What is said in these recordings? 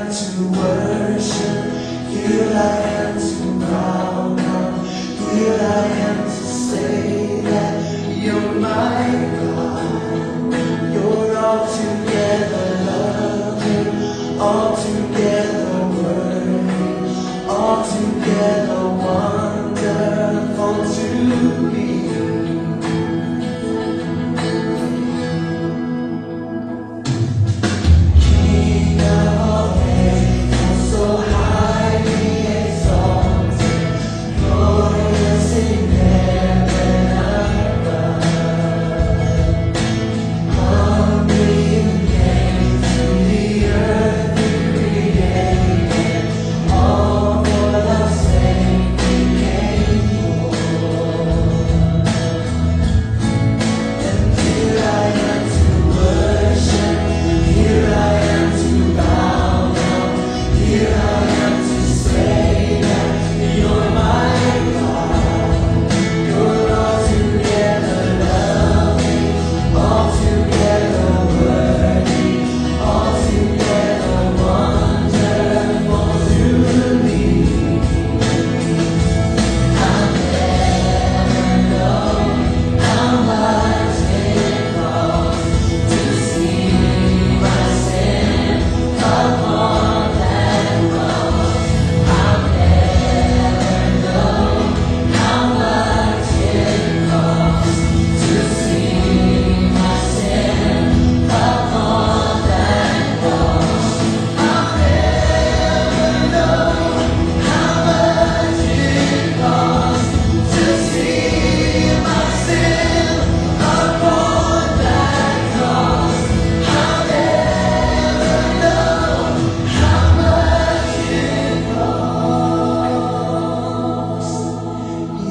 am to worship, here I am to bow down, here I am to say that you're my God. You're altogether loving, altogether worthy, altogether wonderful to me.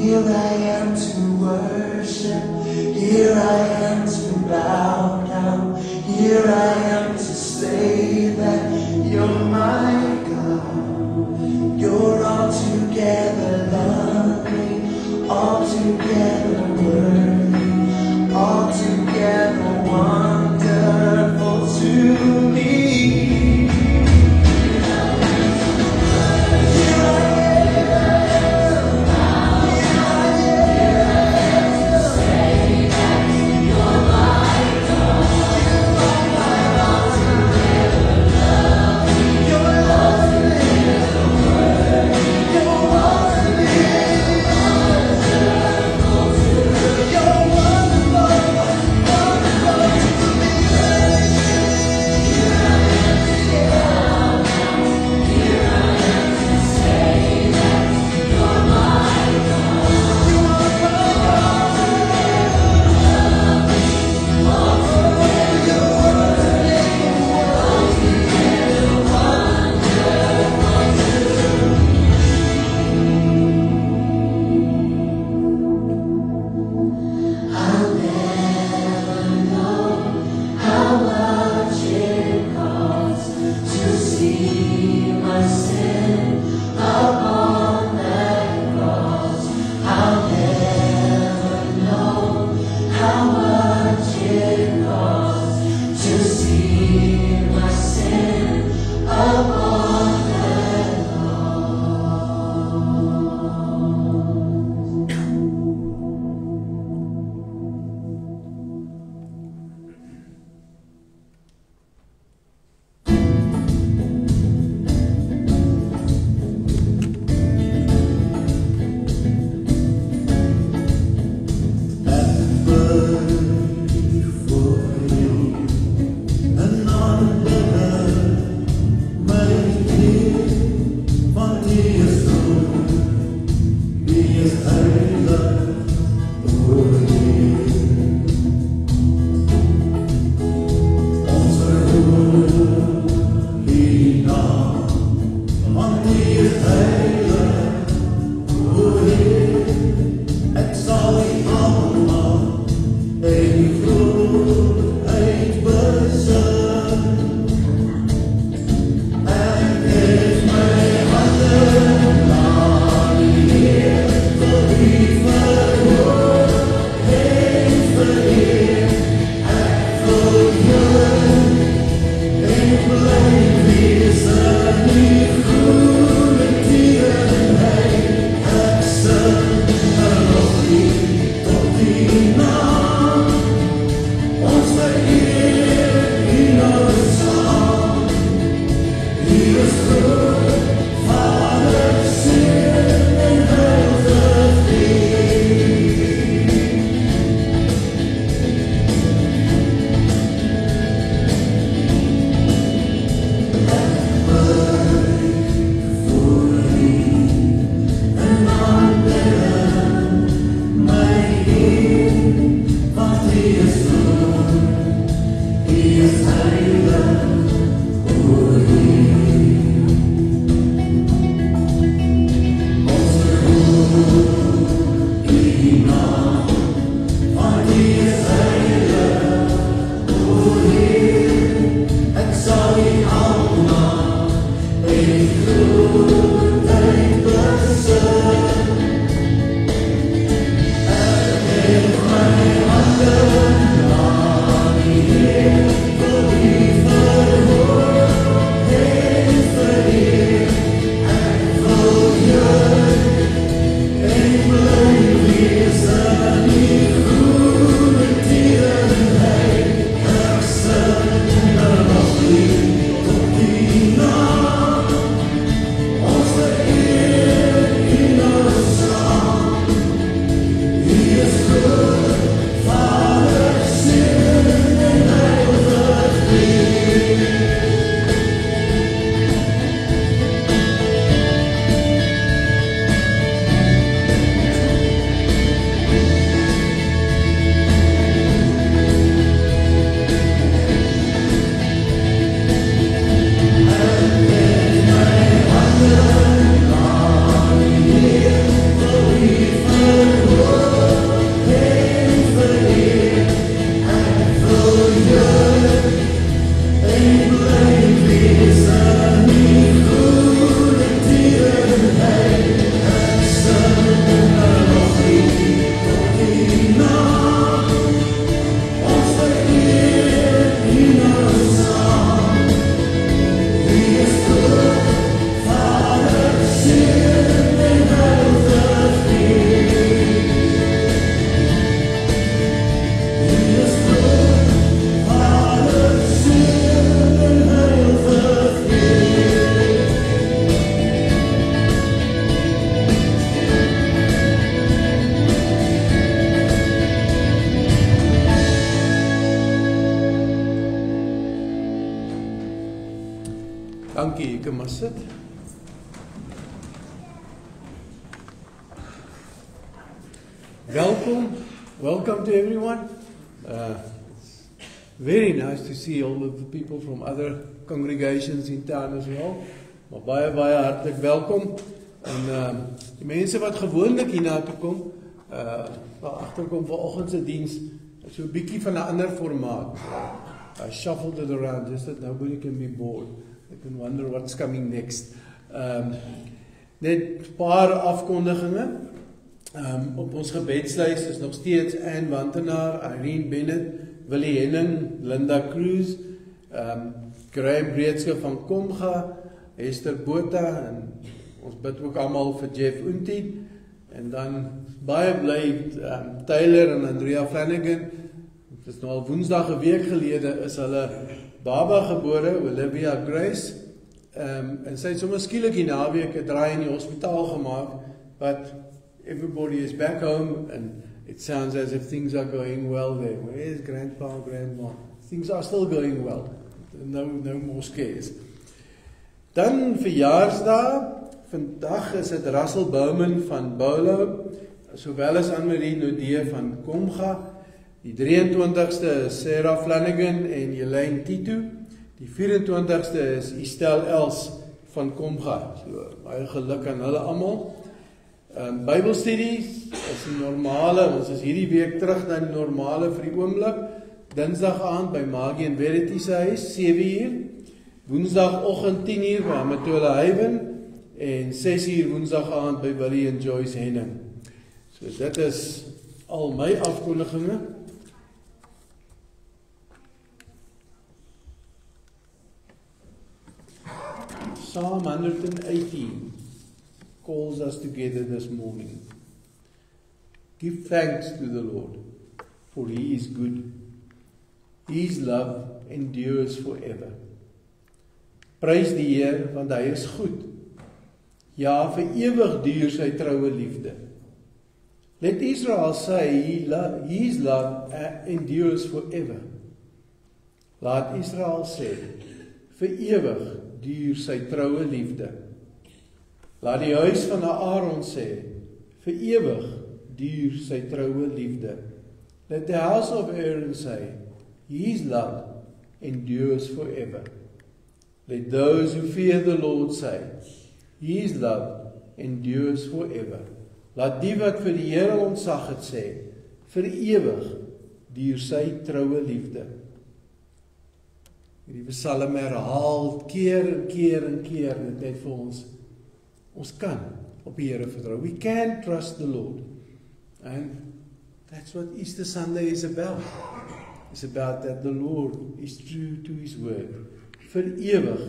Here I am to worship, here I am to bow down, here I am to say that you're my God. You're altogether loving, altogether worthy, altogether wonderful to me. Dankie, jy kan maar sit. Welcome to everyone. It's very nice to see all of the people from other congregations in town as well. Maar baie hartlik welkom. En die mense wat gewoonlik hierna toe kom, agterkom vanoggend se diens, so 'n bietjie van 'n ander formaat. I shuffled it around just that nobody can be bored. They can wonder what's coming next. Net 'n paar afkondigings. Op ons gebedslys is nog steeds Anne Wantenaar, Irene Bennett, Willie Henning, Linda Cruz, Graham Breedske van Komga, Esther Botha, en ons bid ook almal vir Jeff Unti, en dan baie bly Taylor en Andrea Flanagan. Het is nou al Woensdag 'n week gelede is hulle baba gebore, Olivia Grace, en sy het sommer skielik die naweek 'n draai in die hospitaal gemaak, but everybody is back home and it sounds as if things are going well there. Where is grandpa and grandma? Things are still going well. No more scares. Dan verjaarsdag, vandag is dit Russell Bowman van Boulo, sowel as Anne-Marie Nodee van Komga. Die 23ste is Sarah Flanagan en Elaine Tito. Die 24ste is Estelle Els van Komga. So baie geluk aan hulle almal. Bybelstudies is die normale, ons is hierdie week terug na die normale vir die oomblik. Dinsdag aand by Maggie en Verity se huis, 7:00. Woensdagoggend 10:00 by Matola Haven en 6:00 woensdag aand by Willie en Joyce Henning. So dit is al my afkondigings. Psalm 118 calls us together this morning. Give thanks to the Lord, for He is good. His love endures forever. Prys die Heer, want hy is goed. Ja, vir ewig duur sy troue liefde. Let Israel say, his love endures forever. Laat Israel sê, vir ewig duur sy troue liefde. Laat die huis van Aaron sê, vir ewig duur sy troue liefde. Let the house of Aaron say, his love endures forever. Let those who fear the Lord say, his love endures forever. Laat die wat vir die Here ontzag het sê, vir ewig duur sy troue liefde. Hierdie Psalm herhaal keer en keer en keer dit net vir ons. Ons kan op die Here vertrou. We can trust the Lord. And that's what Easter Sunday is about. It's about that the Lord is true to his word. Vir ewig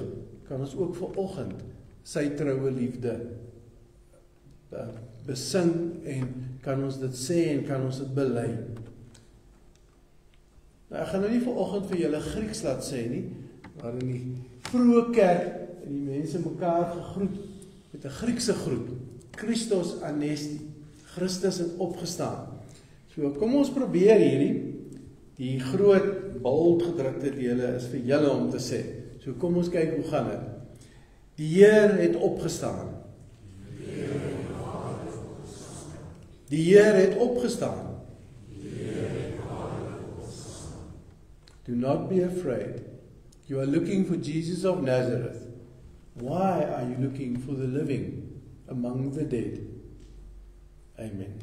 kan ons ook vanoggend sy troue liefde besing en kan ons dit sê en kan ons dit bely. Nou, ek gaan nou nie vanoggend vir julle Grieks laat sê nie, maar in die vroeë kerk en die mense mekaar gegroet met 'n Griekse groet, Christos Anesti, Christus het opgestaan. So kom ons probeer hierdie, die groot bold gedrukte dele is vir julle om te sê. So kom ons kyk hoe gaan dit. Die Heer het opgestaan. Die Heer het opgestaan. Do not be afraid. You are looking for Jesus of Nazareth. Why are you looking for the living among the dead? Amen.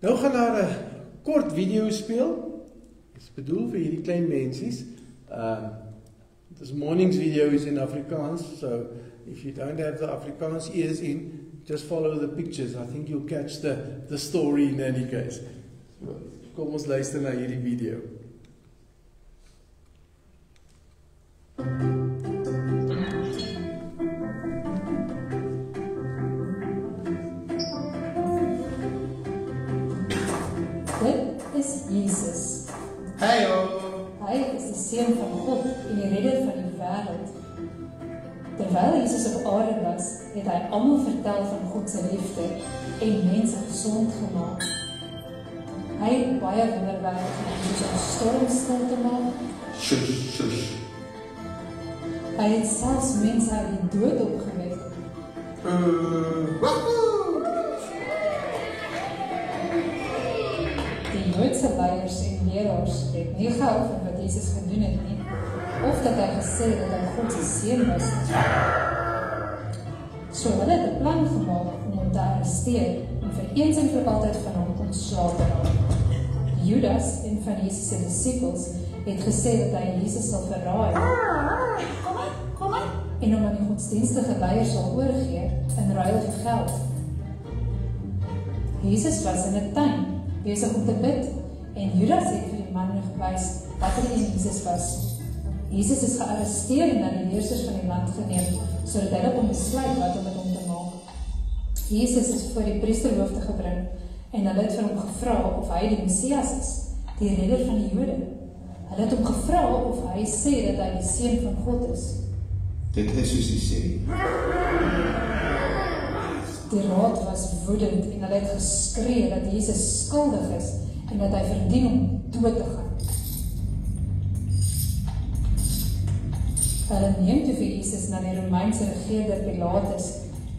Nou gaan daar 'n kort video speel. Dit is bedoel vir hierdie klein mensies. This morning's video is in Afrikaans, so if you don't have the Afrikaans ears in, just follow the pictures. I think you'll catch the story in any case. So, kom ons luister na hierdie video. Dit is Jesus. Heyo! Hy is die Seun van God en die redder van die wêreld. Terwyl Jesus op aarde was, het hy almal vertel van God se liefde en mense gesond gemaak. Hy het baie wonderwerke gedoen, soos om storms stil te maak. Shush, shush. Hy het selfs mense uit die dood opgewek. Die Joodse leiers en leraars het nie gehou van wat Jesus gedoen het nie, of dat hy gesê het dat hy God se seun was. So hulle het 'n plan gemaak om hom te arresteer en vir eens en vir altyd van hom ontslae te raak. Judas, een van Jesus se disippels, het gesê dat hy Jesus sal verraai. En hom aan die godsdienstige leiers sal oorgee in ruil vir geld. Jesus was in 'n tuin besig om te bid en Judas het vir die man gewys wat hy in Jesus was. Jesus is gearresteer en na die heersers van die land geneem, sodat hulle kon besluit wat om met hom te maak. Jesus is voor die priesterhoofde gebring en hulle het vir hom gevra of hy die Messias is, die redder van die Jode. Hulle het hom gevra of hy sê dat hy die Seun van God is. Dit is soos hy sê. Die raad was woedend en hulle het geskree dat Jesus skuldig is en dat hy verdien om dood te gaan. Hulle neem toe vir Jesus na die Romeinse regerder Pilatus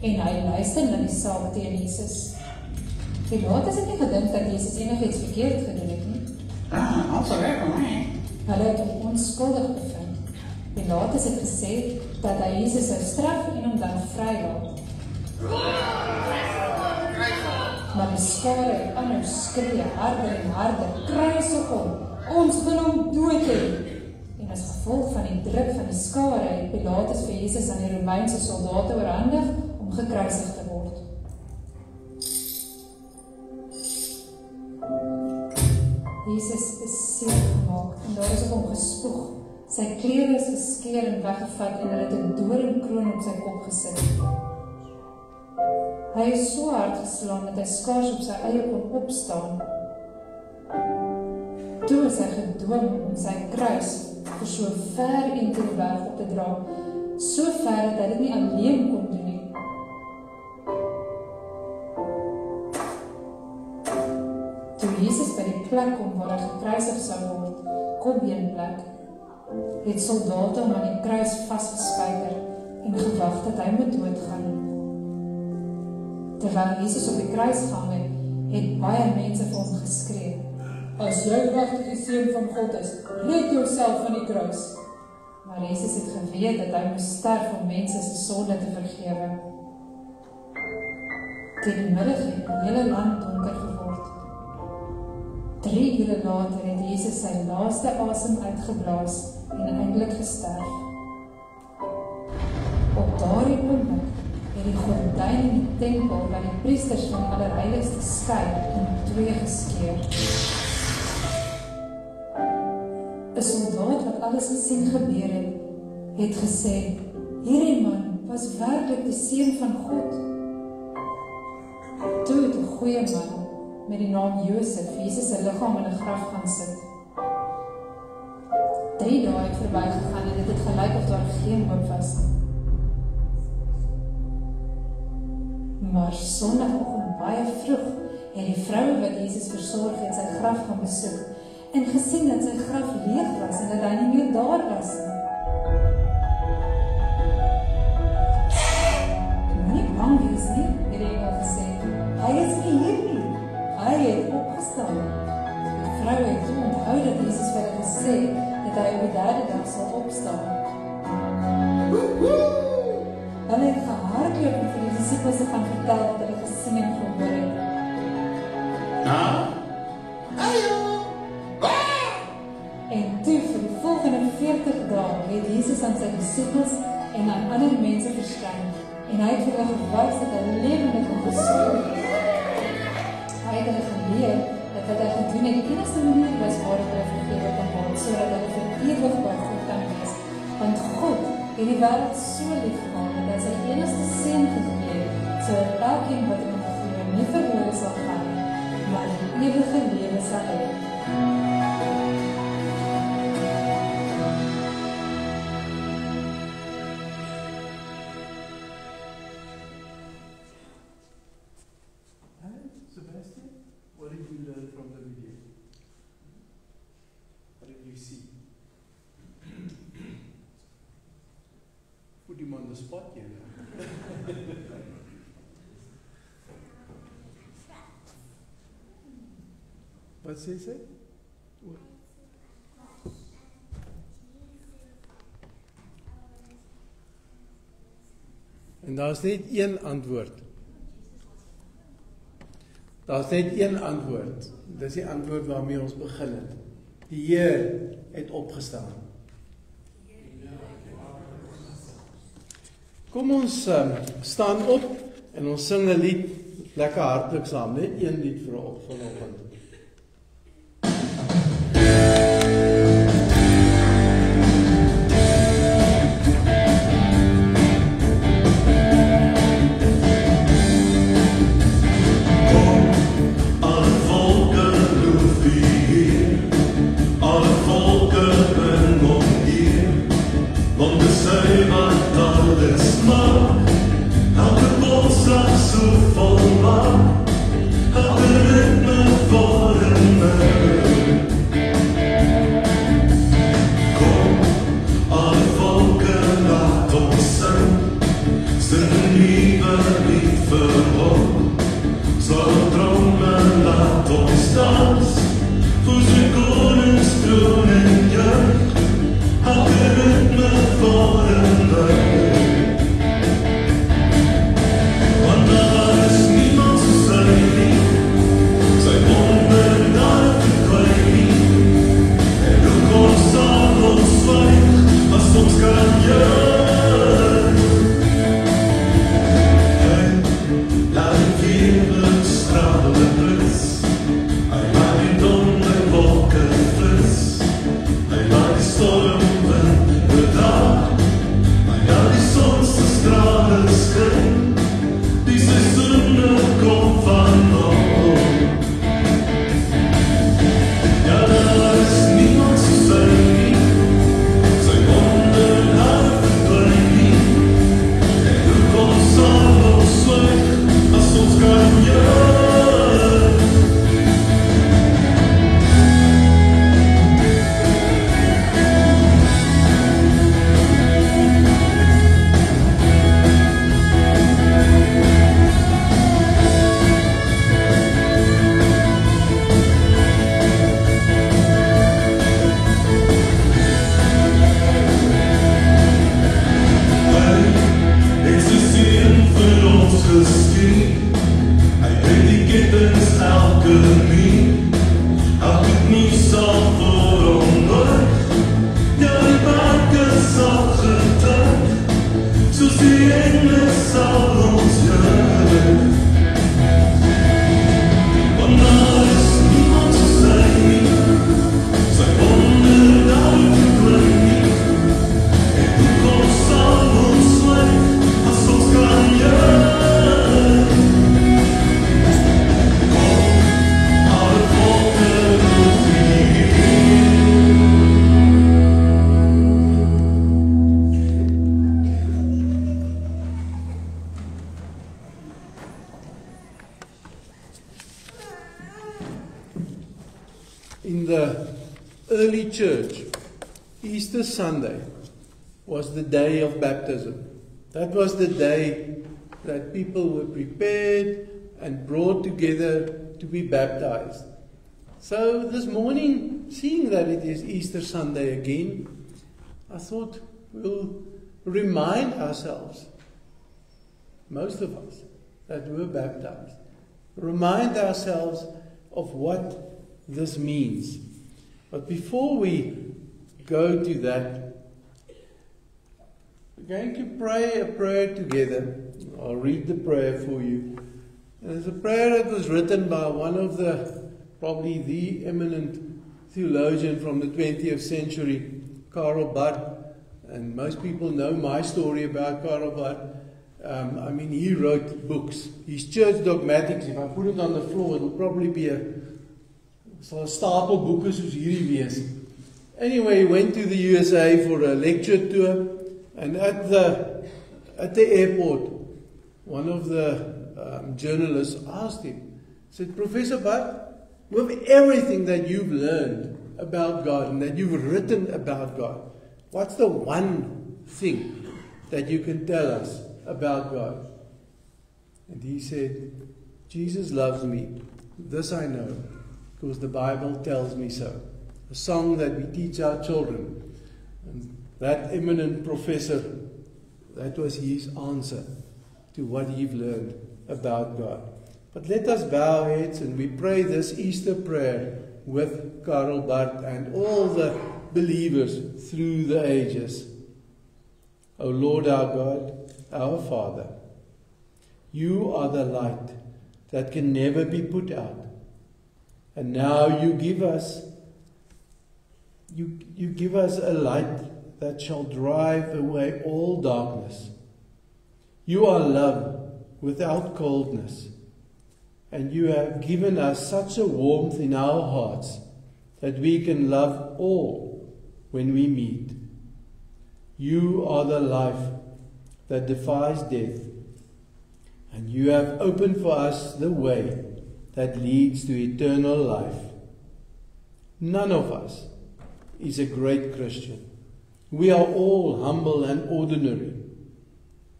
en hy luister na die saak teen Jesus. Pilatus het nie gedink dat Jesus enigiets verkeerd gedoen het nie. Also reg vir my. Hulle het hom onskuldig bevind. Pilatus het gesê dat hy Jesus sou straf en hom dan vrylaat. Maar die skare en ander skree harder en harder, kruisig hom, ons wil hom dood hê. En as gevolg van die druk van die skare het Pilatus vir Jesus aan die Romeinse soldate oorhandig om gekruisig te word. Jesus is seer gemaak en daar is op hom gespoeg. Sy klere is geskeur en weggevat en hulle het 'n doringkroon op sy kop gesit. Hy is so hard geslaan dat hy skaars op sy eie kon opstaan. Toe is hy gedwing om sy kruis vir so ver en te berg op te dra, so ver dat hy dit nie alleen kon doen nie. Toe Jesus by die plek kom waar hy gekruisig sou word, kopbeenplek, het soldate hom aan die kruis vasgespijker en gewag dat hy moet doodgaan. Terwyl Jesus op die kruis gehang het baie mense vir hom geskree: "As jy regtig die Seun van God is, red jouself van die kruis." Maar Jesus het geweet dat hy moes sterf om mense se sonde te vergewe. Teen die middag het die hele land donker geword. 3 ure later het Jesus sy laaste asem uitgeblaas en eindelik gesterf. Op daardie oomblik het die gordyn in die tempel waar die priesters van die allerheiligste skei in 2 geskeur. 'n Soldaat wat alles gesien gebeur het gesê: "Hierdie man was werklik die Seun van God." Toe het 'n goeie man met die naam Josef Jesus se liggaam in 'n graf gaan sit. 3 dae het verbygegaan en dit het gelyk of daar geen hoop was. Maar Sondagoggend baie vroeg het die vroue wat Jesus versorg het sy graf gaan besoek en gesien dat sy graf leeg was en dat hy nie meer daar was nie. "Moenie bang wees nie," het die engel gesê. "Hy is nie hier nie. Hy het opgestaan." Die vrou het toe onthou dat Jesus vir hulle gesê dat hy op die 3de dag sal opstaan. Hulle het gehardloop om vir die disippels te gaan vertel wat hulle gesien en gehoor het. En toe vir die volgende 40 dae het Jesus aan sy disippels en aan ander mense verskyn en hy het vir hulle gewys dat hy lewendig en gesond is. Hy het hulle geleer dat wat hy gedoen het die enigste manier was waarop hulle vergewe kan word, sodat hulle vir ewig by God kan wees. Want God het die wêreld so lief gehad dat hy sy enigste seun gegee het, sodat elkeen wat in hom glo nie verlore sal gaan, maar die ewige lewe sal hê. Sebastian, what did you learn from the video? What did you see? Put him on the spot here. Wat sê sy? En daar's net een antwoord. Daar's net een antwoord. Dis die antwoord waarmee ons begin het. Die Heer het opgestaan. Kom ons staan op en ons sing 'n lied lekker hartlik saam, net een lied vir vanoggend. In the early church, Easter Sunday was the day of baptism. That was the day that people were prepared and brought together to be baptized. So this morning, seeing that it is Easter Sunday again, I thought we'll remind ourselves, most of us that were baptized, remind ourselves of what this means. But before we go to that, we're going to pray a prayer together. I'll read the prayer for you. And it's a prayer that was written by one of probably the eminent theologian from the 20th century, Karl Barth. And most people know my story about Karl Barth. He wrote books. His church dogmatics, if I put it on the floor, it'll probably be sal 'n stapel boeke soos hierdie wees. Anyway, he went to the USA for a lecture tour, and at the airport, one of the journalists asked him, said, Professor Barth, with everything that you've learned about God and that you've written about God, what's the one thing that you can tell us about God? And he said, Jesus loves me. This I know, because the Bible tells me so. A song that we teach our children. And that eminent professor, that was his answer to what he'd learned about God. But let us bow our heads and we pray this Easter prayer with Karl Barth and all the believers through the ages. O Lord our God, our Father, you are the light that can never be put out. And now you give us a light that shall drive away all darkness. You are love without coldness, and you have given us such a warmth in our hearts that we can love all when we meet. You are the life that defies death, and you have opened for us the way that leads to eternal life. None of us is a great Christian. We are all humble and ordinary,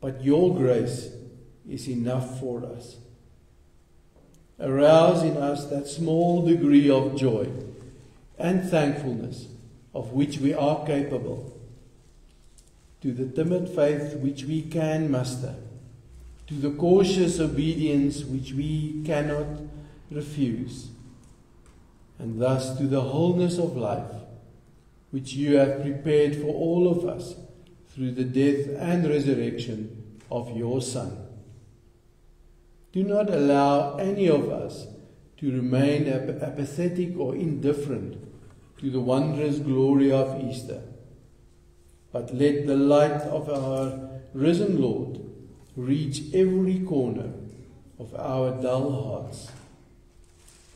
but your grace is enough for us. Arouse in us that small degree of joy and thankfulness of which we are capable, to the timid faith which we can muster, to the cautious obedience which we cannot refuse, and thus to the wholeness of life which you have prepared for all of us through the death and resurrection of your Son. Do not allow any of us to remain apathetic or indifferent to the wondrous glory of Easter, but let the light of our risen Lord reach every corner of our dull hearts.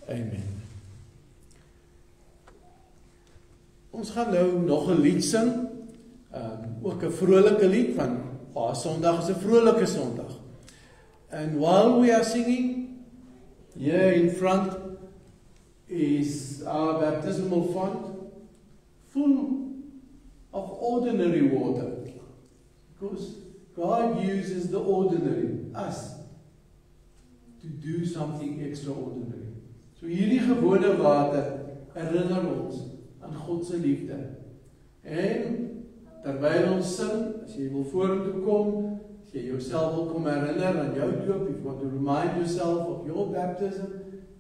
Amen. Ons gaan nou nog 'n lied sing, ook 'n vrolike lied van Sondag is 'n vrolike Sondag. And while we are singing, here in front is our baptismal font, full of ordinary water, because God uses the ordinary, us, to do something extraordinary. So hierdie gewone water herinner ons aan God se liefde. En terwyl ons sing, as jy wil vorentoe kom, as jy jouself wil kom herinner aan jou doop, if you want to remind yourself of your baptism,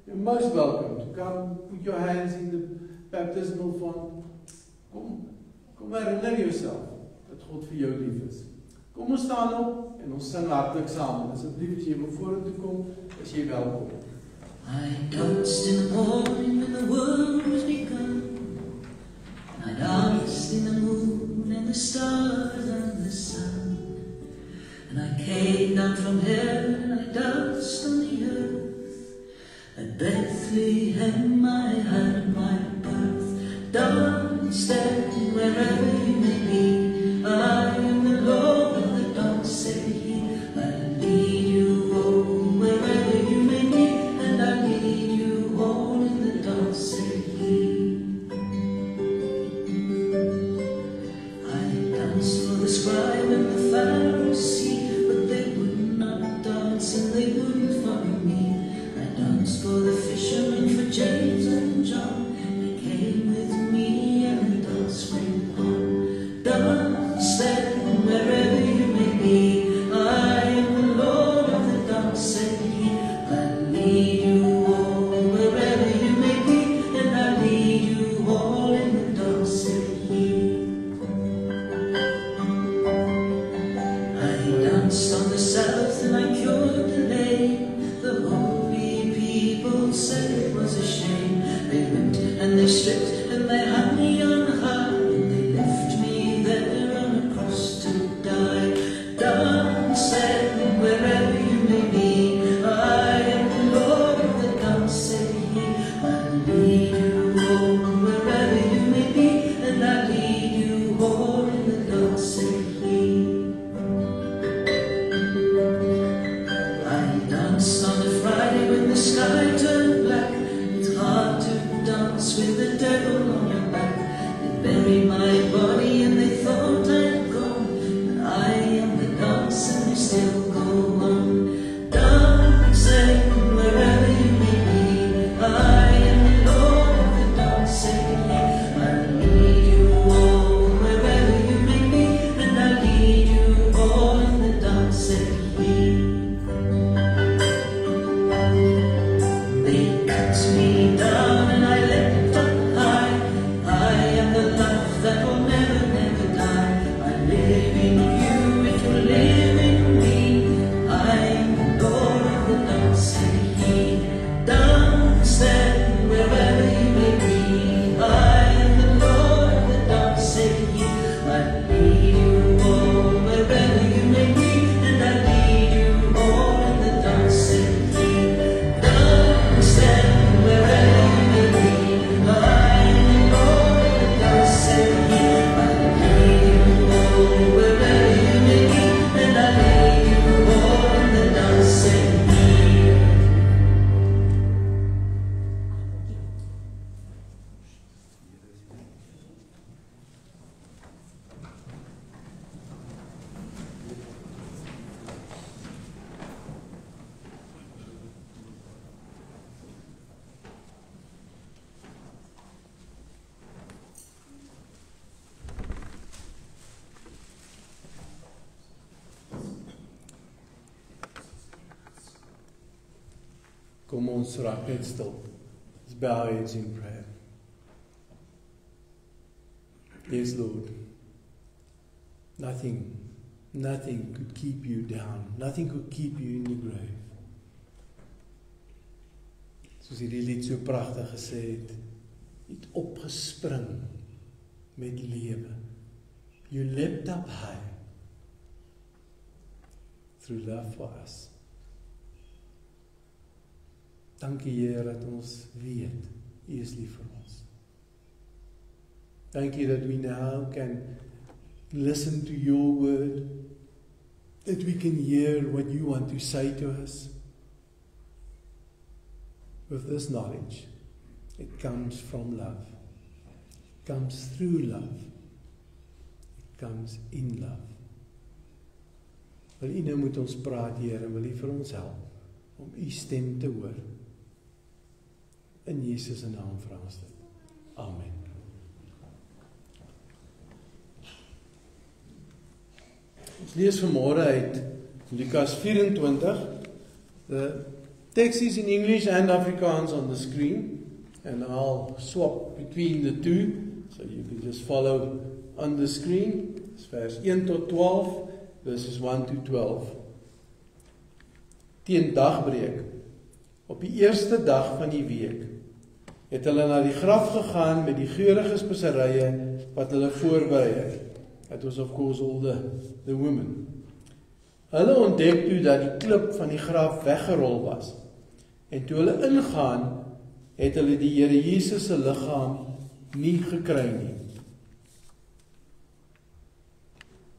you're most welcome to come, put your hands in the baptismal font. Kom herinner yourself dat God vir jou lief is. Kom ons staan op en ons sing hartlik saam. Asseblief as jy wil vorentoe kom, is jy welkom. I danced in the morning when the world was begun. I danced in the moon and the stars and the sun. And I came down from heaven and I danced on the earth. At Bethlehem I had my birth. Dance then wherever you may be. I am the Lord of the dance, said he. I'll lead you home wherever you may be. And I'll lead you all in the dance, said he. I danced for the scribe and the Pharisee, but they would not dance and they wouldn't follow me. I danced for the fishermen, for James and John. They came with me and the dance went on. Dance then wherever you may be. I am the Lord of the dance, said he. I'll lead you all wherever you may be, and I'll lead you all in the dance, said he. I danced on the south and I cured the lame. The holy people said it was a shame. They whipped and they stripped and they hung me on high, and they left me there on a cross to die. Dance then wherever you may be. I am the Lord of the dance, said he. I'll lead you home wherever you may be, and I'll lead you all in the dance, said he. I danced on a Friday when the sky turned black. It's hard to dance with the devil on your back. They buried my body and they thought I'd gone, but I am the dance and they still go on. Dancing wherever you may be. I am the Lord of the dance, said he. I'll lead you all wherever you may be, and I'll lead you all in the dance, said he. They cut me down and I leapt up high. I am the love that will never, never die. I live in you, it will live in me. I am the Lord of the dance, said he. Dance then wherever you may be. I am the Lord of the dance, said he. I'll lead you all wherever you may be, and I'll lead you all in the dance, said he. Dance then wherever you may be. I am the Lord of the dance, said he. I'll lead you all wherever you may be, and I'll lead you all in the dance, said he. Kom ons raak net stil. Let's bow our heads in prayer. Yes, Lord. Nothing could keep you down. Nothing could keep you in the grave. Soos hierdie lied so pragtig gesê het, jy het opgespring met lewe. You leapt up high through love for us. Dankie Here dat ons weet, U is lief vir ons. Thank you that we now can listen to your word, that we can hear what you want to say to us. With this knowledge, it comes from love. It comes through love. It comes in love. Wil U nou met ons praat, Here, wil U vir ons help om U stem te hoor. In Jesus se naam vra ons dit. Amen. Ons lees vanmôre uit Lukas 24. The text is in English and Afrikaans on the screen, and I'll swap between the two, so you can just follow on the screen. It's vers 1 tot 12 verses 1 to 12. Teen dagbreek, op die eerste dag van die week, het hulle na die graf gegaan met die geurige speserye wat hulle voorberei het. That was of course all the women. Hulle ontdek toe dat die klip van die graf weggerol was. En toe hulle ingaan, het hulle die Here Jesus se liggaam nie gekry nie.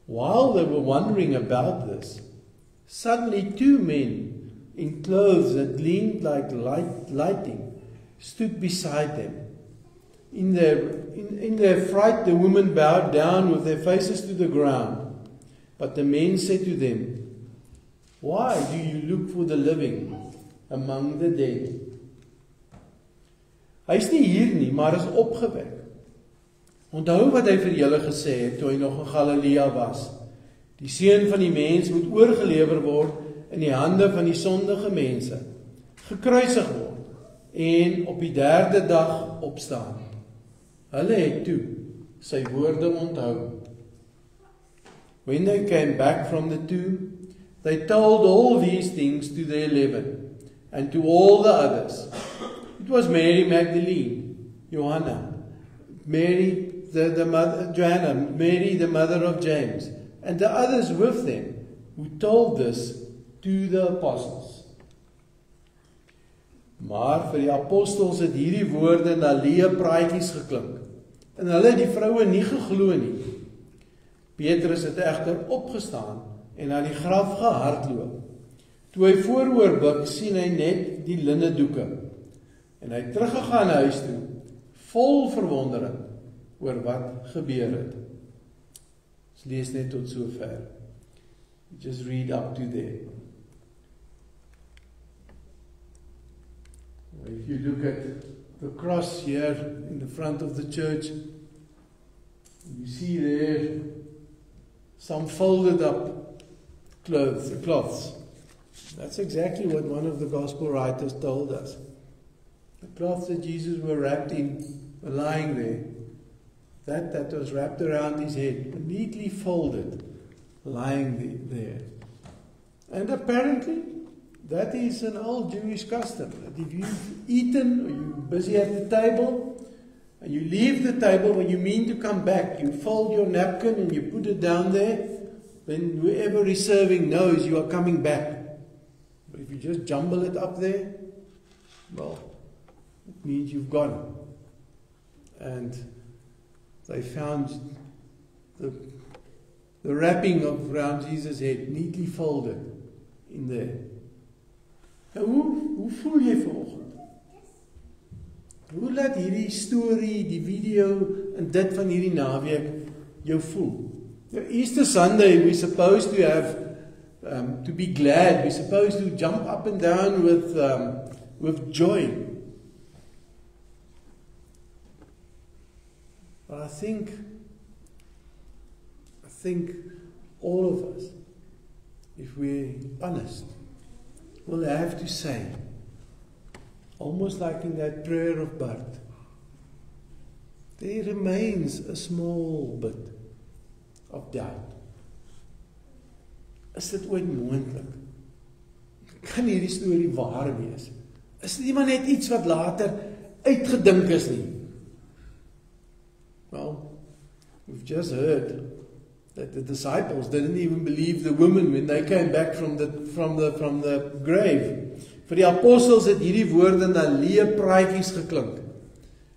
While they were wondering about this, suddenly 2 men in clothes that gleamed like lightning stood beside them. In their fright, the women bowed down with their faces to the ground. But the men said to them, "Why do you look for the living among the dead? Hy is nie hier nie, maar is opgewek. Onthou wat hy vir julle gesê het toe hy nog in Galilea was. Die seun van die mens moet oorgelewer word in die hande van die sondige mense, gekruisig word en op die 3de dag opstaan." Hulle het toe sy woorde onthou. When they came back from the tomb, they told all these things to the 11 and to all the others. It was Mary Magdalene, Johanna, Mary the mother, Joanna, Mary the mother of James, and the others with them who told this to the apostles. Maar vir die apostels het hierdie woorde na leë praatjies geklink, en hulle het die vroue nie geglo nie. Petrus het egter opgestaan en na die graf gehardloop. Toe hy vooroor buig, sien hy net die linne doeke, en hy het teruggegaan huis toe, vol verwondering oor wat gebeur het. Ons lees net tot sover. Just read up to there. If you look at the cross here in the front of the church, you see there some folded up cloths. That's exactly what one of the gospel writers told us. The cloths that Jesus were wrapped in were lying there. That was wrapped around his head, neatly folded, lying there. And apparently, that is an old Jewish custom. That if you've eaten or you're busy at the table, and you leave the table, when you mean to come back, you fold your napkin and you put it down there, then whoever is serving knows you are coming back. But if you just jumble it up there, well, it means you've gone. And they found the wrapping around Jesus' head neatly folded in there. Nou, hoe voel jy vanoggend? Hoe laat hierdie storie, die video en dit van hierdie naweek jou voel? Easter Sunday, we're supposed to have to be glad. We're supposed to jump up and down with joy. But I think all of us, if we're honest, will have to say, almost like in that prayer of Bart, there remains a small bit of doubt. Is dit ooit moontlik? Kan hierdie storie waar wees? Is dit iemand net iets wat later uitgedink is nie? Well, we've just heard that the disciples didn't even believe the women when they came back from the grave. Vir die apostels het hierdie woorde na leë praatjies geklink.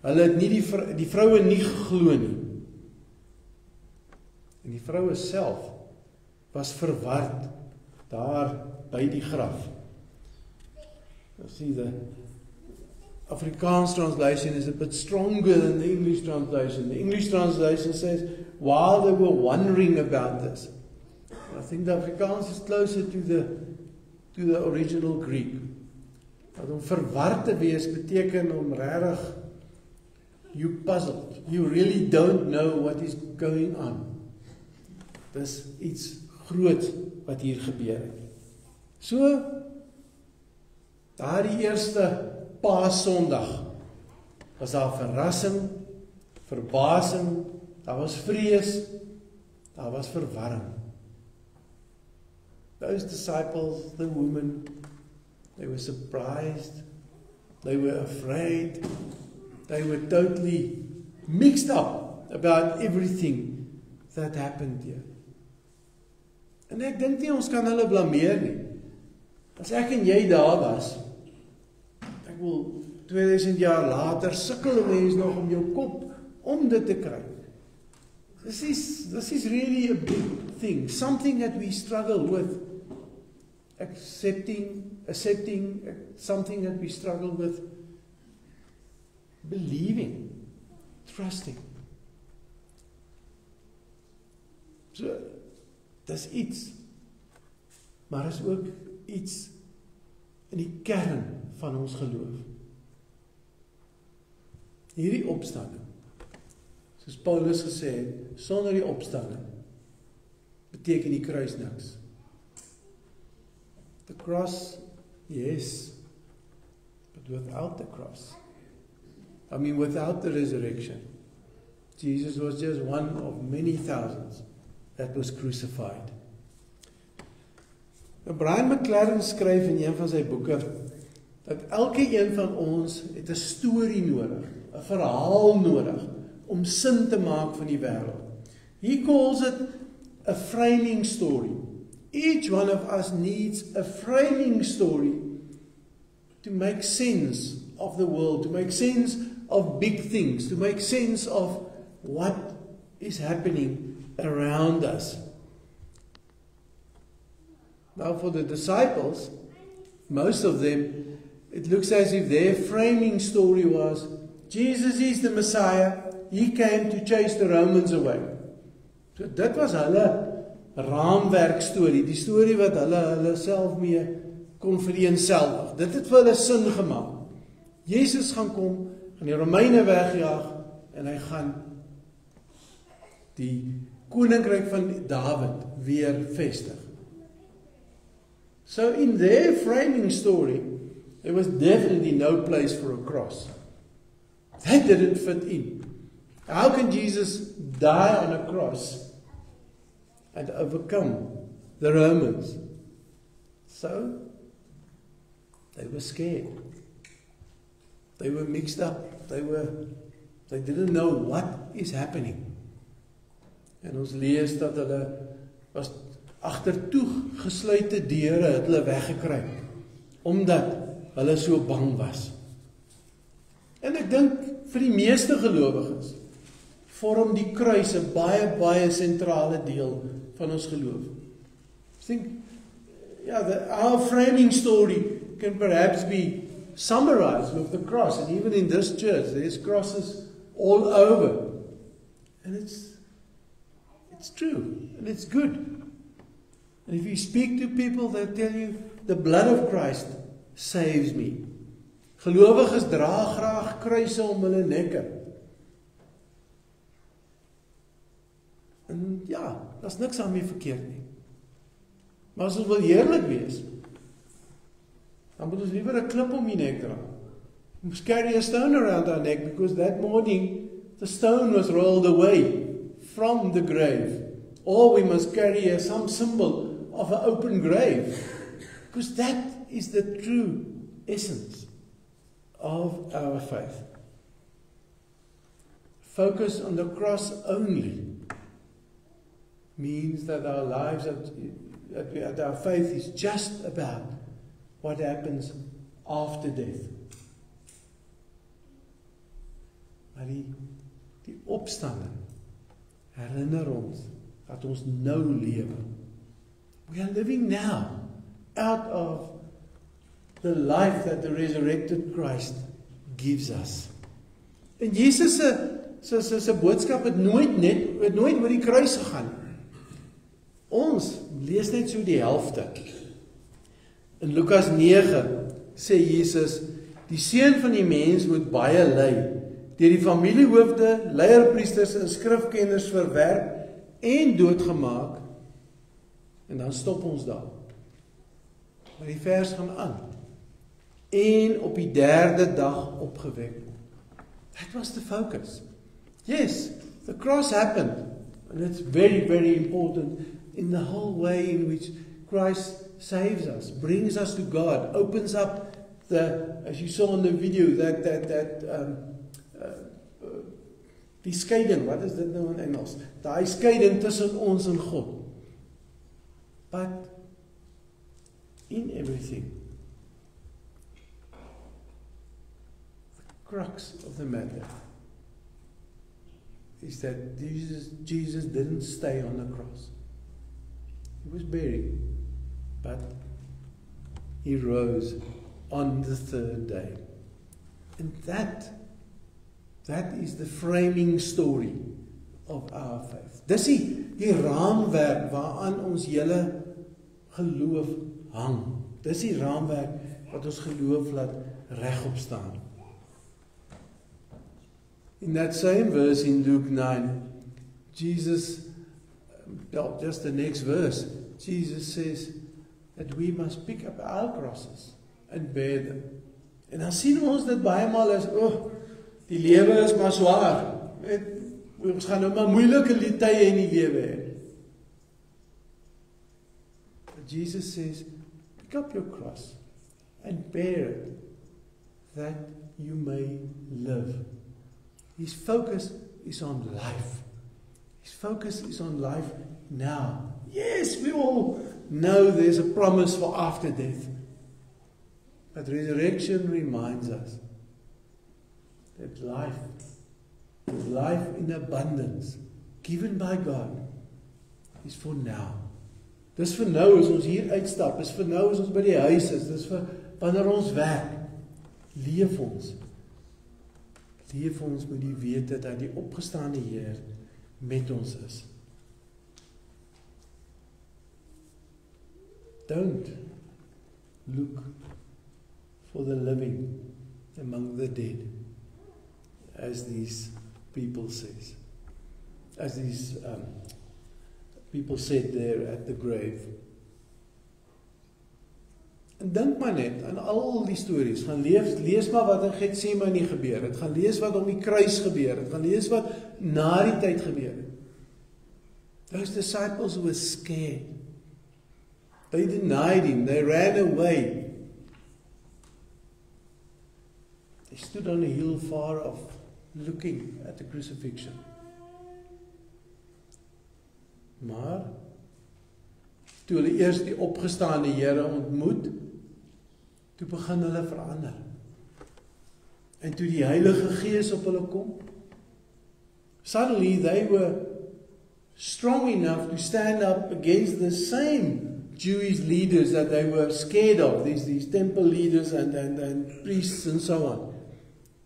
Hulle het nie die vroue nie geglo nie. En die vroue self was verward daar by die graf. You see, the Afrikaans translation is a bit stronger than the English translation. The English translation says, while they were wondering about this. I think the Afrikaans is closer to the original Greek. Dat om verward te wees beteken om regtig, you puzzled. You really don't know what is going on. Dis iets groot wat hier gebeur het. So, daar die eerste Paasondag was daar verrassing, verbasing, daar was vrees, daar was verwarring. Those disciples, the women, they were surprised, they were afraid, they were totally mixed up about everything that happened here. En ek dink nie ons kan hulle blameer nie. As ek en jy daar was, ek wil 2000 jaar later sukkel 'n mens nog om jou kop om dit te kry. This is really a big thing, something that we struggle with. Accepting, something that we struggle with. Believing, trusting. So, dis iets, maar is ook iets in die kern van ons geloof. Hierdie opstanding, soos Paulus gesê het, sonder die opstanding beteken die kruis niks. The cross, yes, but without the cross, without the resurrection, Jesus was just one of many thousands that was crucified. Brian McLaren skryf in een van sy boeke dat elke een van ons het 'n storie nodig, 'n verhaal nodig om sin te maak van die wêreld. He calls it a framing story. Each one of us needs a framing story to make sense of the world, to make sense of big things, to make sense of what is happening around us. Now for the disciples, most of them, it looks as if their framing story was, Jesus is the Messiah, he came to chase the Romans away. So dit was hulle raamwerk storie, die storie wat hulle self mee kon vereenselwig. Dit het vir hulle sin gemaak. Jesus gaan kom, gaan die Romeine wegjaag, en hy gaan die koninkryk van Dawid weer vestig. So in their framing story, there was definitely no place for a cross. That didn't fit in. How can Jesus die on a cross and overcome the Romans? So, they were scared. They were mixed up. They didn't know what is happening. En ons lees dat hulle was agter toegesluite deure het hulle weggekry, omdat hulle so bang was. En ek dink vir die meeste gelowiges vorm die kruis 'n baie sentrale deel van ons geloof. I think, our framing story can perhaps be summarized with the cross, and even in this church, there's crosses all over. And it's true, and it's good. And if you speak to people, they'll tell you, the blood of Christ saves me. Gelowiges dra graag kruise om hulle nekke. En ja, daar's niks aan mee verkeerd nie. Maar as ons wil heerlik wees, dan moet ons liewer 'n klip om die nek dra. We must carry a stone around our neck, because that morning the stone was rolled away from the grave. Or we must carry some symbol of an open grave, because that is the true essence of our faith. Focus on the cross only means that our lives, that our faith is just about what happens after death. Maar die opstanding herinner ons dat ons nou lewe. We are living now out of the life that the resurrected Christ gives us. En Jesus se boodskap het nooit oor die kruis gegaan. Ons lees net so die helfte. In Lukas 9 sê Jesus, die seun van die mens moet baie ly, deur die familiehoofde, leierpriesters en skrifkenners verwerp en doodgemaak. En dan stop ons daar. Maar die vers gaan aan. En op die 3de dag opgewek. That was the focus. Yes, the cross happened. And it's very important in the whole way in which Christ saves us, brings us to God, opens up as you saw in the video, die skeiding, wat is dit nou in Engels? Daai skeiding tussen ons en God. But in everything, the crux of the matter is that Jesus didn't stay on the cross. He was buried, but he rose on the third day. And that is the framing story of our faith. Dis die raamwerk waaraan ons hele geloof hang. Dis die raamwerk wat ons geloof laat regop staan. In that same verse in Luke 9, Jesus, just the next verse, Jesus says that we must pick up our crosses and bear them. En dan sien ons dit baie maal as, die lewe is maar swaar. Ons gaan nou maar moeilike tye in die lewe hê. But Jesus says, pick up your cross and bear it, that you may live. His focus is on life. His focus is on life now. Yes, we all know there's a promise for after death. But resurrection reminds us that life in abundance, given by God, is for now. Dis vir nou as ons hier uitstap, dis vir nou as ons by die huis is, dis vir wanneer ons werk. Leef ons met die wete dat die opgestaane Heer met ons is. Don't look for the living among the dead, as these people says. As these people said there at the grave. En dink maar net aan al die stories. Gaan lees maar wat in Getsemane gebeur het. Gaan lees wat om die kruis gebeur het. Gaan lees wat na die tyd gebeur het. Those disciples were scared. They denied him. They ran away. They stood on a hill far off, looking at the crucifixion. Maar toe hulle eers die opgestaane Here ontmoet, toe begin hulle verander. En toe die Heilige Gees op hulle kom, suddenly they were strong enough to stand up against the same Jewish leaders that they were scared of, these temple leaders and priests and so on,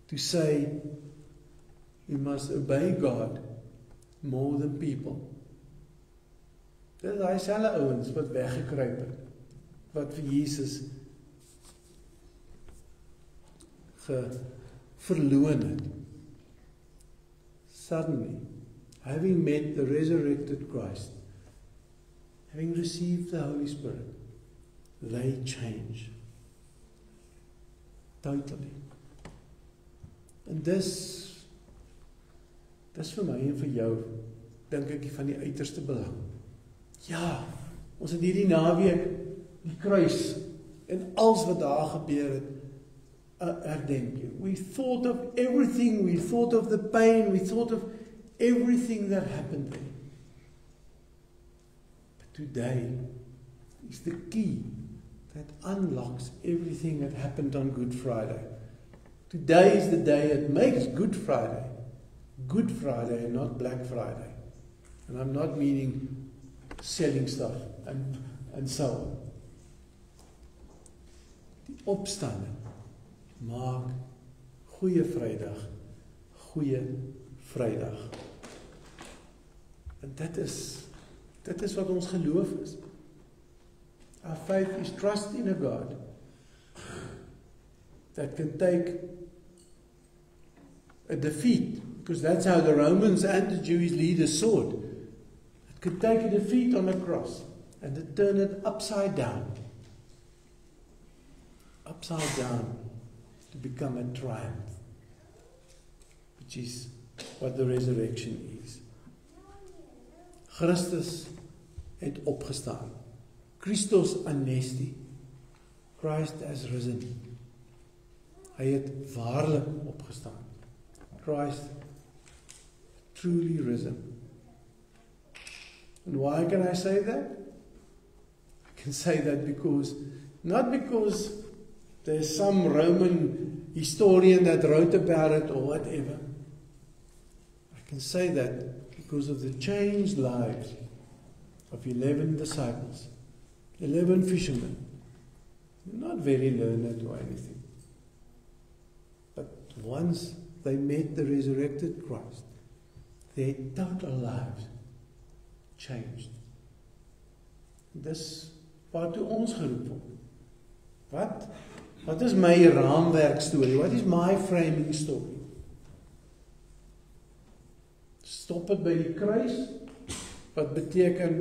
to say, we must obey God more than people. Dit is daai selfe ouens wat weggekruip het, wat vir Jesus verloon het. Suddenly, having met the resurrected Christ, having received the Holy Spirit, they change. Totally. En dis vir my en vir jou, dink ek, van die uiterste belang. Ja, ons het hierdie naweek die kruis en alles wat daar gebeur het, herdenk. We thought of everything, we thought of the pain, we thought of everything that happened there. But today is the key that unlocks everything that happened on Good Friday. Today is the day that makes Good Friday and not Black Friday. And I'm not meaning selling stuff and so on. Die opstanding maak Goeie Vrydag. En dit is wat ons geloof is. Our faith is trust in a God that can take a defeat, because that's how the Romans and the Jewish leaders saw it. It could take a defeat on a cross and to turn it upside down to become a triumph, which is what the resurrection is. Christus het opgestaan. Christos anesti. Christ has risen. Hy het waarlik opgestaan. Christ truly risen. And why can I say that? I can say that not because there's some Roman historian that wrote about it or whatever. I can say that because of the changed lives of 11 disciples, 11 fishermen. Not very learned or anything. But once they met the resurrected Christ, their total lives changed. Dis waartoe ons geroep word. Wat is my raamwerk storie? What is my framing story? Stop dit by die kruis, wat beteken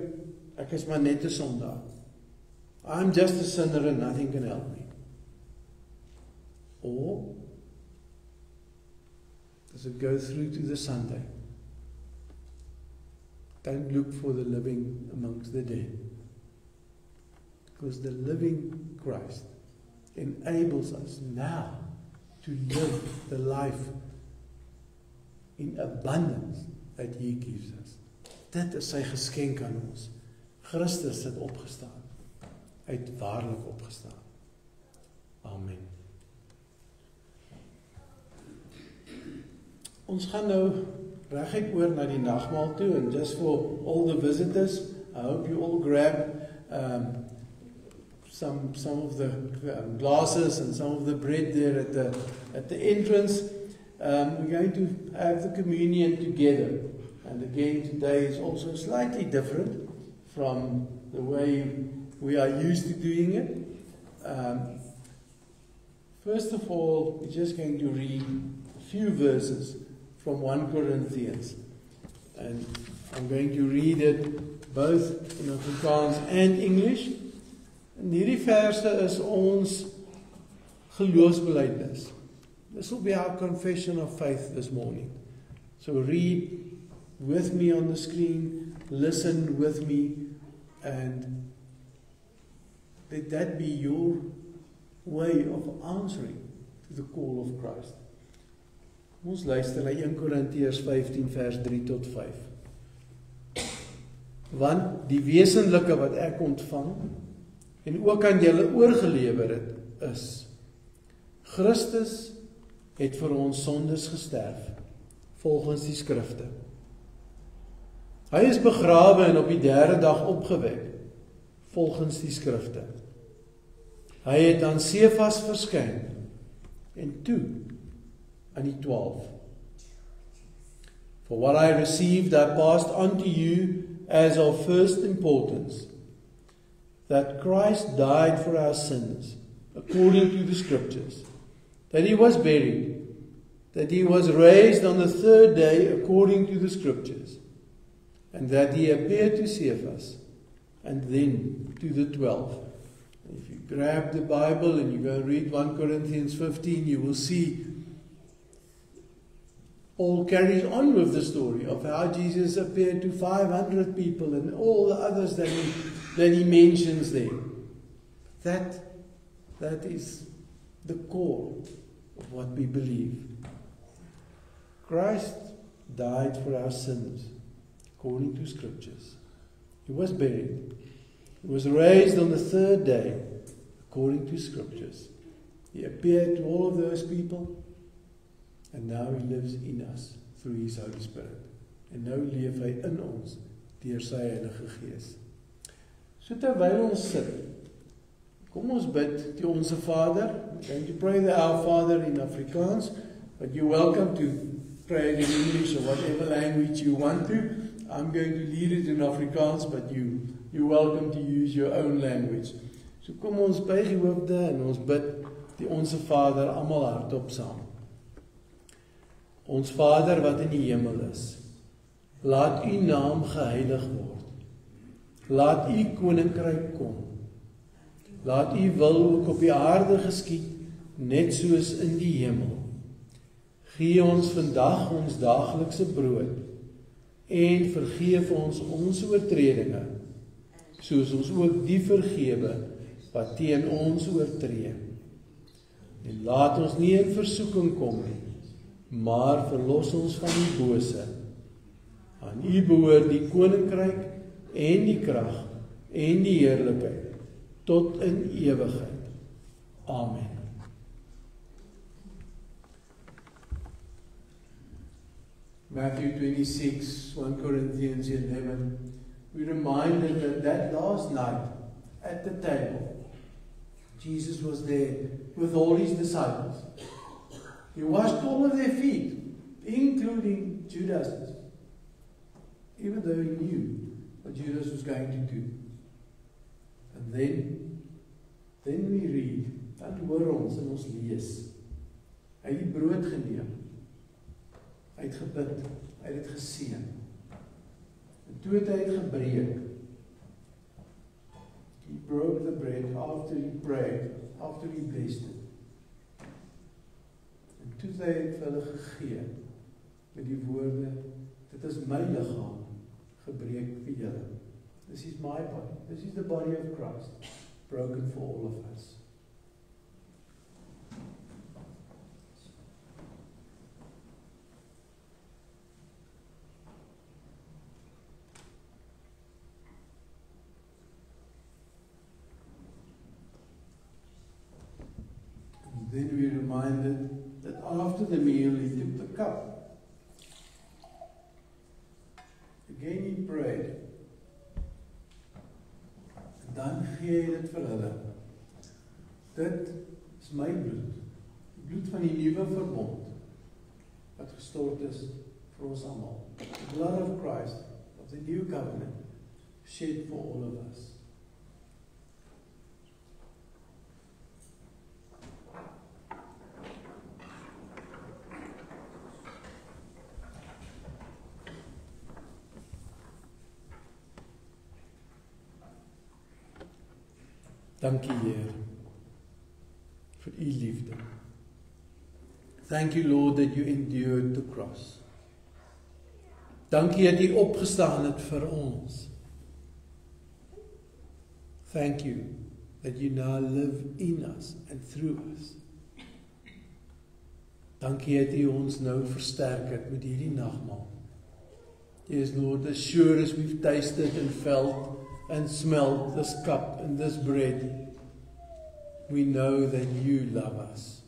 ek is maar net 'n sondaar. I'm just a sinner and nothing can help me. Or does it go through to the Sunday? Don't look for the living amongst the dead. Because the living Christ enables us now to live the life in abundance that He gives us. Dit is sy geskenk aan ons. Christus het opgestaan. Hy het waarlik opgestaan. Amen. Ons gaan nou reguit oor na die nagmaal toe, and just for all the visitors, I hope you all grab some of the glasses and some of the bread there at the entrance. We're going to have the communion together, and again today is also slightly different from the way we are used to doing it. First of all, we're just going to read a few verses from 1 Corinthians. And I'm going to read it both in Afrikaans and English. En hierdie verse is ons geloofsbelijdenis. This will be our confession of faith this morning. So read with me on the screen, listen with me, and let that be your way of answering to the call of Christ. Ons luister na 1 Korintiërs 15 vers 3 tot 5. Want die wesenlike wat ek ontvang en ook aan julle oorgelewer het, is Christus het vir ons sondes gesterf, volgens die skrifte. Hy is begrawe en op die 3de dag opgewek, volgens die skrifte. Hy het aan Sefas verskyn, en toe aan die 12. For what I received, I passed on to you as of first importance, that Christ died for our sins, according to the Scriptures, that He was buried, that He was raised on the 3rd day, according to the Scriptures, and that He appeared to Cephas, and then to the 12. If you grab the Bible and you go read 1 Corinthians 15, you will see Paul carries on with the story of how Jesus appeared to 500 people and all the others that he mentions there. That is the core of what we believe. Christ died for our sins, according to Scriptures. He was buried. He was raised on the 3rd day, according to Scriptures. He appeared to all of those people, and now He lives in us through His Holy Spirit. En nou leef Hy in ons deur sy Heilige Gees. So terwyl ons sit, kom ons bid die Onse Vader. We're going to pray the Our Father in Afrikaans, but you're welcome to pray it in English or whatever language you want to. I'm going to lead it in Afrikaans, but you're welcome to use your own language. So kom ons buig die hoofde en ons bid die Onse Vader almal hardop saam. Ons Vader wat in die hemel is, laat U naam geheilig word. Laat U koninkryk kom. Laat U wil ook op die aarde geskied, net soos in die hemel. Gee ons vandag ons daaglikse brood, en vergeef ons oortredinge, soos ons ook die vergewe wat teen ons oortree. En laat ons nie in versoeking kom nie, maar verlos ons van die bose. Aan U behoort die koninkryk en die krag en die heerlikheid tot in ewigheid. Amen. Matthew 26, 1 Corinthians 11, we're reminded that that last night at the table, Jesus was there with all His disciples. He washed all of their feet, including Judas's, even though He knew what Judas was going to do. And then we read, dan hoor ons en ons lees, hy het die brood geneem, hy het gebid, hy het dit geseën, en toe het hy het gebreek. He broke the bread after he prayed, after he blessed it. En toe het hy het vir hulle gegee, met die woorde, dit is my liggaam, gebreek vir julle. This is my body. This is the body of Christ, broken for all of us. And then we're reminded that after the meal, He took the cup. Again He prayed. Dan gee hy dit vir hulle. Dit is my bloed, die bloed van die nuwe verbond, wat gestort is vir ons almal. The blood of Christ, of the new covenant, shed for all of us. Dankie Heer, vir U liefde. Thank you Lord that you endured the cross. Dankie dat U opgestaan het vir ons. Thank you that you now live in us and through us. Dankie dat U ons nou versterk het met hierdie nagmaal. Yes Lord, as sure as we've tasted and felt and smelled this cup and this bread, we know that You love us.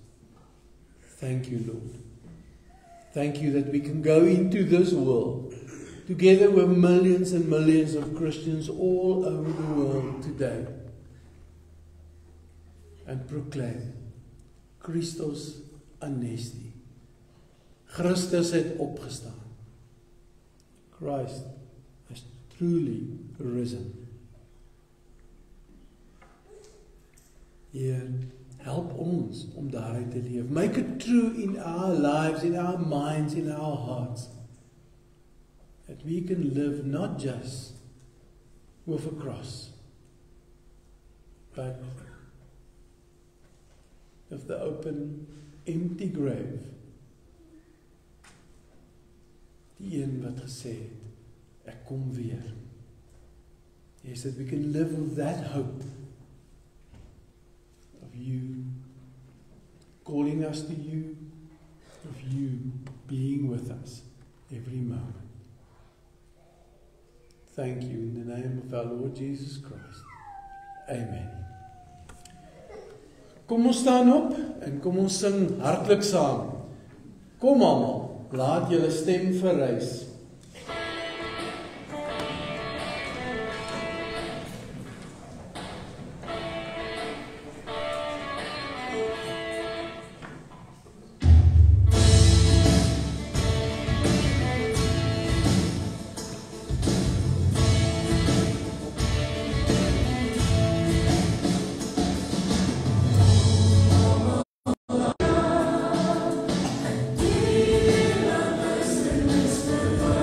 Thank You, Lord. Thank You that we can go into this world together with millions and millions of Christians all over the world today and proclaim Christus anesti. Christus het opgestaan. Christ has truly risen. Heer, help ons om daaruit te leef. Make it true in our lives, in our minds, in our hearts. That we can live not just with a cross, but with the open, empty grave. Die een wat gesê het, ek kom weer. Yes, that we can live with that hope of You calling us to You, of You being with us every moment. Thank You in the name of our Lord Jesus Christ. Amen. Kom ons staan op en kom ons sing hartlik saam. Kom almal, laat julle stem verrys. Whisper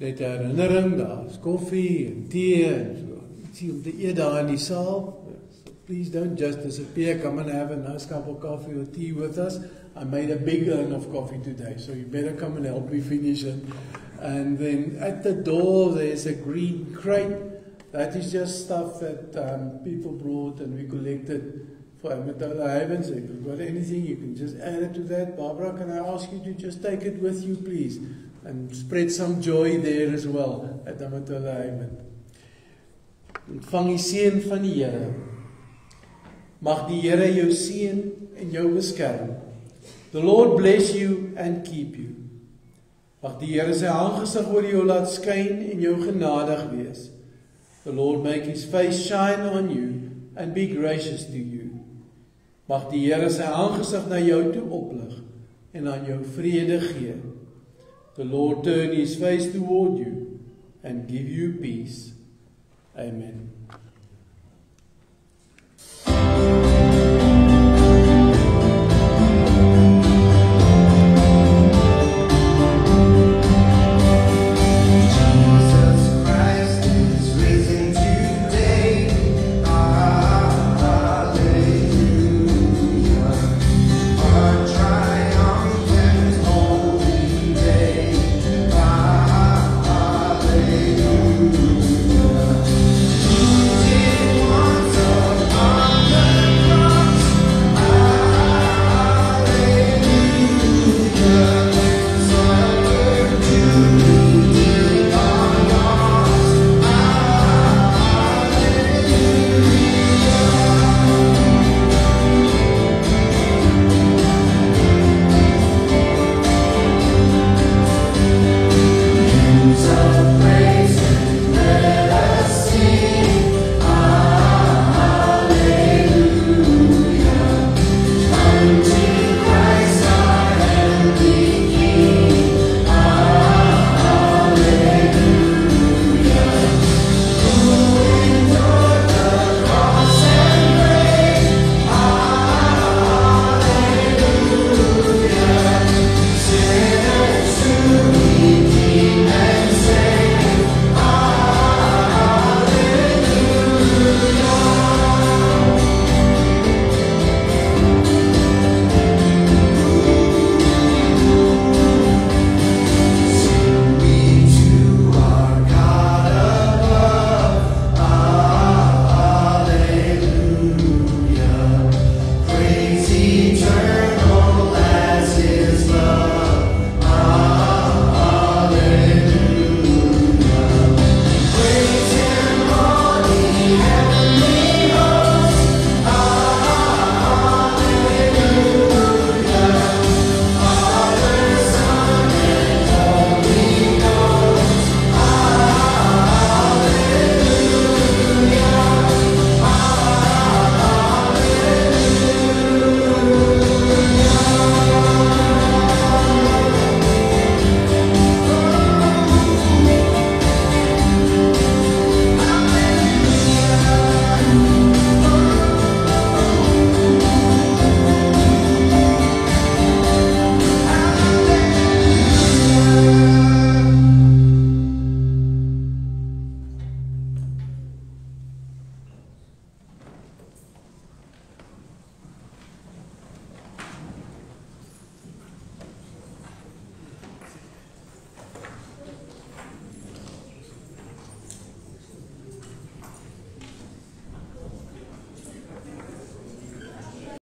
net 'n herinnering, daar's koffie en tee en so. Ietsie om te eet daar in die saal. So please don't just disappear, come and have a nice cup of coffee or tea with us. I made a big urn of coffee today, so you better come and help me finish it. And then at the door there's a green crate. That is just stuff that people brought and we collected for Amatola Haven. So if you've got anything, you can just add it to that. Barbara, can I ask you to just take it with you, please? And spread some joy there as well at Amatola Haven. Ontvang die seën van die Here. Mag die Here jou seën en jou beskerm. The Lord bless you and keep you. Mag die Here sy aangesig oor jou laat skyn en jou genadig wees. The Lord make his face shine on you and be gracious to you. Mag die Here sy aangesig na jou toe oplig en aan jou vrede gee. The Lord turn his face toward you and give you peace. Amen.